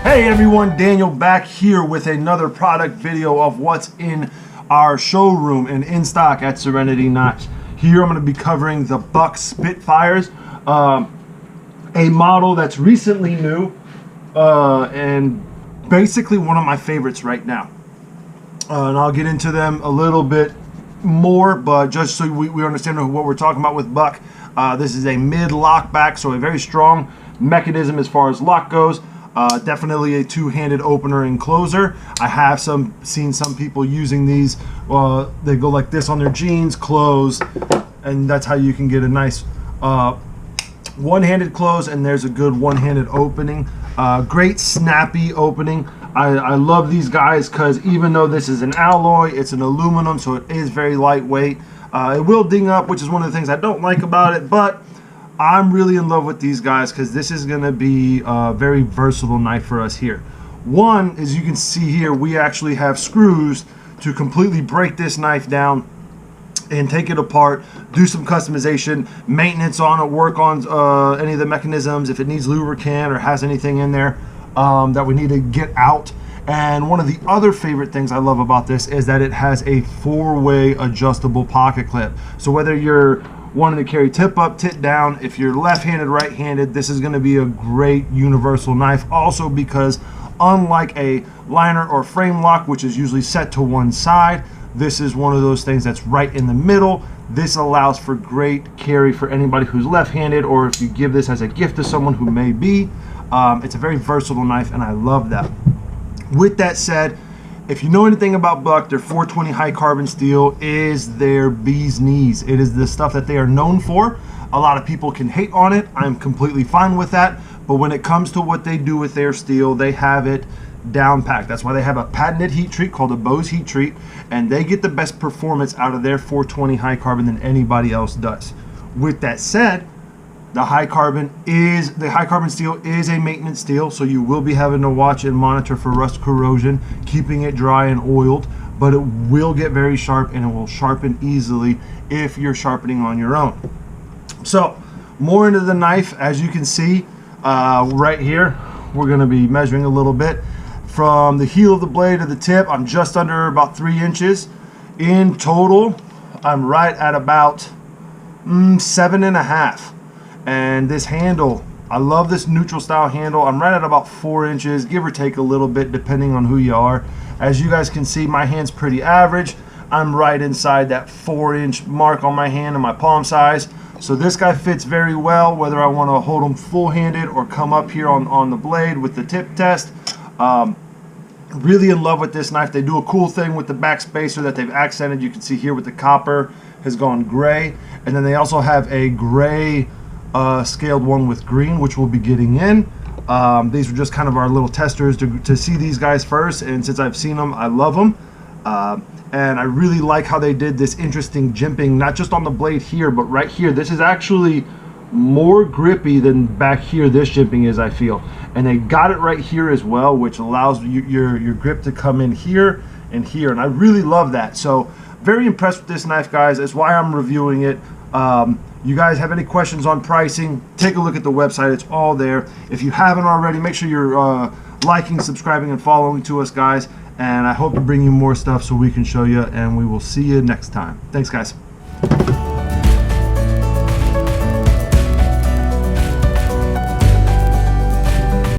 Hey everyone, Daniel back here with another product video of what's in our showroom and in stock at Serenity Knots. Here I'm going to be covering the Buck Spitfires, a model that's recently new and basically one of my favorites right now. And I'll get into them a little bit more, but just so we understand what we're talking about with Buck, this is a mid lock back, so a very strong mechanism as far as lock goes. Definitely a two-handed opener and closer. I have seen some people using these. They go like this on their jeans, close, and that's how you can get a nice one-handed close, and there's a good one-handed opening. Great snappy opening. I love these guys because even though this is an alloy, it's an aluminum, so it is very lightweight. It will ding up, which is one of the things I don't like about it, but I'm really in love with these guys because this is going to be a very versatile knife for us here. One, as you can see here, we actually have screws to completely break this knife down and take it apart, do some customization, maintenance on it, work on any of the mechanisms if it needs lubricant or has anything in there that we need to get out. And one of the other favorite things I love about this is that it has a four-way adjustable pocket clip. So whether you're wanting to carry tip up, tip down, if you're left-handed, right-handed, this is going to be a great universal knife. Also because unlike a liner or frame lock, which is usually set to one side, this is one of those things that's right in the middle. This allows for great carry for anybody who's left-handed, or if you give this as a gift to someone who may be. It's a very versatile knife, and I love that. With that said, if you know anything about Buck, their 420 high carbon steel is their bee's knees. It is the stuff that they are known for. A lot of people can hate on it. I'm completely fine with that. But when it comes to what they do with their steel, they have it down packed. That's why they have a patented heat treat called a Bose heat treat, and they get the best performance out of their 420 high carbon than anybody else does. With that said, the high carbon steel is a maintenance steel, so you will be having to watch and monitor for rust corrosion, keeping it dry and oiled, but it will get very sharp and it will sharpen easily if you're sharpening on your own. So more into the knife, as you can see right here, we're going to be measuring a little bit from the heel of the blade to the tip. I'm just under about 3 inches. In total, I'm right at about 7.5. And this handle, I love this neutral style handle. I'm right at about 4 inches, give or take a little bit depending on who you are. As you guys can see, my hand's pretty average. I'm right inside that 4-inch mark on my hand and my palm size. So this guy fits very well, whether I want to hold them full-handed or come up here on the blade with the tip test. Really in love with this knife. They do a cool thing with the back spacer that they've accented. You can see here with the copper has gone gray. And then they also have a gray scaled one with green, which we'll be getting in. These were just kind of our little testers to see these guys first, and since I've seen them, I love them. And I really like how they did this interesting jimping, not just on the blade here, but right here. This is actually more grippy than back here this jimping is, I feel. And they got it right here as well, which allows your grip to come in here and here, and I really love that. So very impressed with this knife, guys. That's why I'm reviewing it. You guys have any questions on pricing, take a look at the website. It's all there. If you haven't already, make sure you're liking, subscribing, and following to us, guys. And I hope to bring you more stuff so we can show you, and we will see you next time. Thanks, guys.